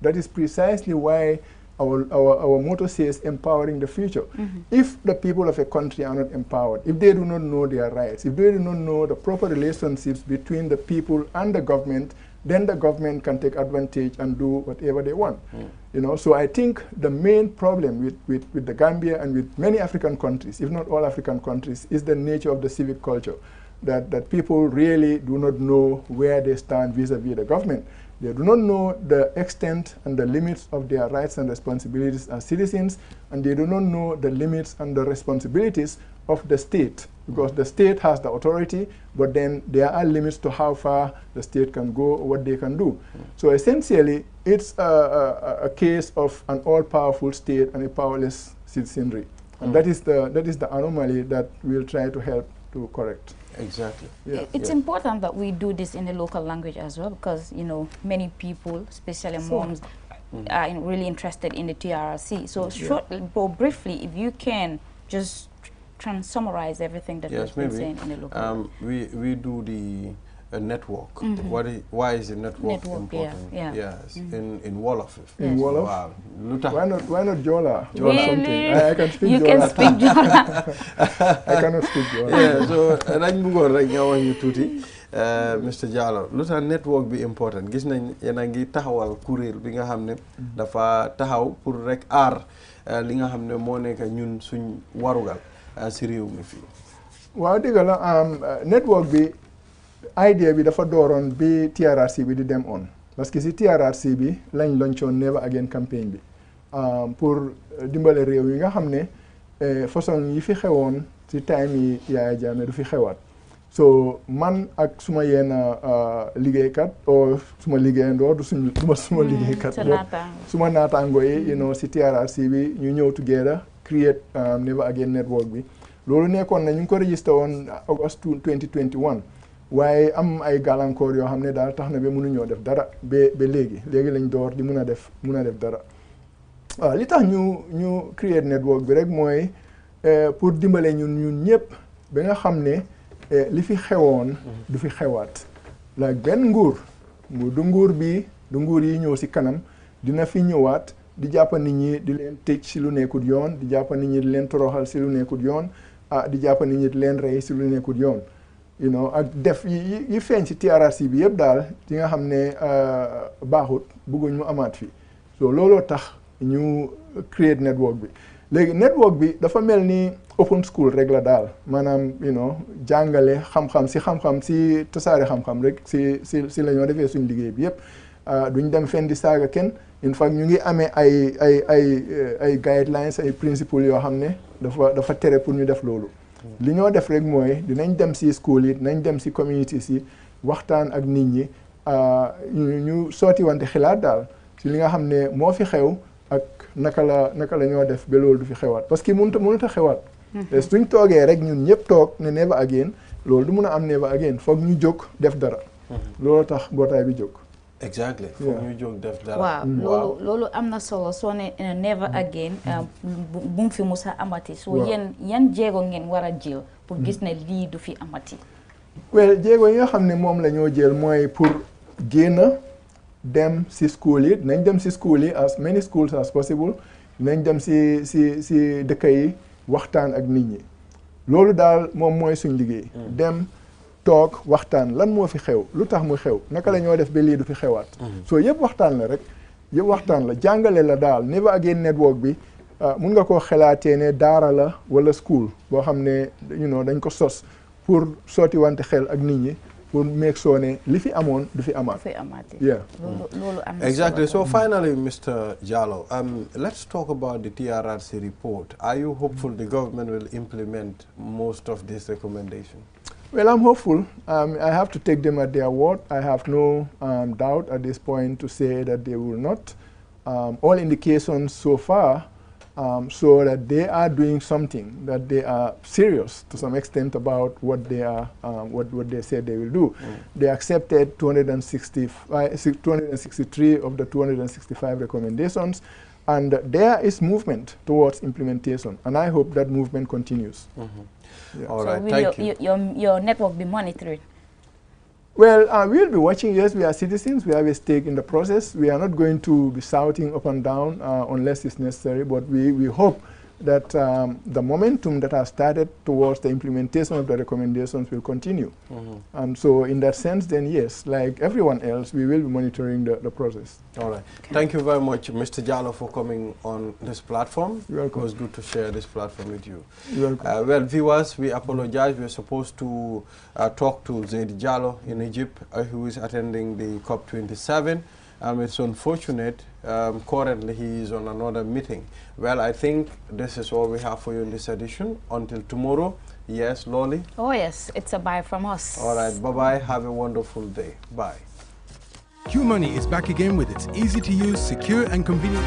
[SPEAKER 7] That is precisely why our motto says empowering the future. If the people of a country are not empowered, if they do not know their rights, if they do not know the proper relationships between the people and the government, then the government can take advantage and do whatever they want. You know, so I think the main problem with the Gambia and with many African countries, if not all African countries, is the nature of the civic culture. That people really do not know where they stand vis-a-vis the government. They do not know the extent and the limits of their rights and responsibilities as citizens, and they do not know the limits and the responsibilities of the state, because the state has the authority, but then there are limits to how far the state can go or what they can do. So essentially, it's a case of an all-powerful state and a powerless citizenry. And that is the anomaly that we'll try to help to correct.
[SPEAKER 1] Exactly.
[SPEAKER 7] Yeah.
[SPEAKER 2] It's important that we do this in the local language as well, because, you know, many people, especially moms, are really interested in the TRRC. So shortly, or briefly, if you can just summarize everything that we've been saying in the local language.
[SPEAKER 1] We do the network. Why is the network important? Yes, in Wolof.
[SPEAKER 7] In Wolof?
[SPEAKER 1] Wow.
[SPEAKER 7] Why not Jola?
[SPEAKER 2] Really?
[SPEAKER 7] I can speak
[SPEAKER 2] you
[SPEAKER 7] Jola.
[SPEAKER 2] can speak Jola.
[SPEAKER 7] I cannot speak Jola.
[SPEAKER 1] Yeah, so dañ bëggoon rek nga wax ñu tuuti Mr Jallow lu tax network bi important gis nañ yéen a ngi taxawal kuréel bi nga xam ne dafa taxaw pour rek aar li nga xam ne moo nekk ñun suñ warugal si réew mi fii.
[SPEAKER 7] waaw dëgg la network bi idea bi dafa dooroon bi TRRC bi di dem on parce que si TRRC bi lañ launchoon Never Again campaign bi pour dimbale réew yi nga xam ne façon yi fi xewoon si time yi Yaya Jammeh du fi xewaat. so man ak suma yenn liggéeykat o suma liggéeyandoo du suma liggéeykat suma naataango yi si TRRC bi ñu ñëw together create Never Again network bi loolu nekkoon na ñu ngi ko registré woon August 2021 waaye am ay gàllankoor yoo xam ne daal tax na ba mënuñoo def dara ba léegi lañ door di mun a def dara waaw li tax ñu create network bi rek mooy pour dimbale ñun ñëpp ba nga xam ne li fi xewoon du fi xewaat la benn nguur du nguur bi du nguur yi ñëw si kanam dina fi ñëwaat di jàppa nit ñi di leen tëj si lu nekkut yoon di jàppa nit ñi di leen toroxal si lu nekkut yoon di jàppa nit ñi di leen rey si lu nekkut yoon ak def yi feeñ si TRRC bi yëpp daal yi nga xam ne baaxut bëgguñ mu amaat fi so looloo tax ñu create network bi léegi network bi dafa mel ni open school rek la daal maanaam jàngale xam-xam si tasaare xam-xam rek si la ñoo defee suñ liggéey bi yëpp duñ dem fenn di saaga kenn in fact ñu ngi amee ay guidelines ay principles yoo xam ne dafa tere pour ñu def loolu li ñoo def rek mooy dinañ dem si school yi dinañ dem si community si waxtaan ak nit ñi ñu sooti wante xalaat daal si li nga xam ne moo fi xew ak naka la ñoo def ba loolu du fi xewaat parce que mënut a xewaat suñ toogee rek ñun ñëpp toog ne Never Again loolu du mun a am Never Again foog ñu jóg def dara loolu tax mbootaay bi jóg
[SPEAKER 1] exactly foog ñu jóg def dara
[SPEAKER 2] waaw loolu am na solo soo ne Never Again bu mu fi musa amati so yan jéego ngeen war a jël pour gis ne lii du fi amati
[SPEAKER 7] well jéego yi nga xam ne moom la ñoo jël mooy pour génn dem si school yi nañ dem si school yi as many schools as possible nañ dem si dëkk yi waxtaan ak nit ñi loolu daal moom mooy suñ liggéey dem toog waxtaan lan moo fi xew lu tax mu xew naka la ñoo def ba lii du fi xewaat soo yëpp waxtaan la rek jàngale la daal Never Again network bi mun nga koo xalaatee ne daara la wala school boo xam ne dañ ko sos pour sooti wante xel ak nit ñi pour make sure ne li fi amoon du fi amaat.
[SPEAKER 2] Yeah.
[SPEAKER 1] Exactly. So finally, Mr. Jallow, let's talk about the TRRC report. Are you hopeful the government will implement most of these recommendations?
[SPEAKER 7] Well, I'm hopeful. I have to take them at their word. I have no doubt at this point to say that they will not. All indications so far show that they are doing something, that they are serious to some extent about what they are, what they said they will do. They accepted 263 of the 265 recommendations, and there is movement towards implementation, and I hope that movement continues.
[SPEAKER 1] Yeah. All right,
[SPEAKER 2] so
[SPEAKER 1] thank
[SPEAKER 2] you. Your network be monitoring?
[SPEAKER 7] Well, we'll be watching. Yes, we are citizens. We have a stake in the process. We are not going to be shouting up and down unless it's necessary, but we hope that the momentum that has started towards the implementation of the recommendations will continue. And so in that sense, then yes, like everyone else, we will be monitoring the process.
[SPEAKER 1] All right. Okay. Thank you very much, Mr. Jallow, for coming on this platform.
[SPEAKER 7] You're welcome.
[SPEAKER 1] It was good to share this platform with you.
[SPEAKER 7] You're welcome.
[SPEAKER 1] Well, viewers, we apologize. We were supposed to talk to Zaid Jallow in Egypt, who is attending the COP27. It's unfortunate. Currently, he is on another meeting. Well, I think this is all we have for you in this edition. Until tomorrow, yes, Lolly?
[SPEAKER 2] Oh, yes. It's a bye from us.
[SPEAKER 1] All right. Bye-bye. Have a wonderful day. Bye.
[SPEAKER 4] Q Money is back again with its easy-to-use, secure, and convenient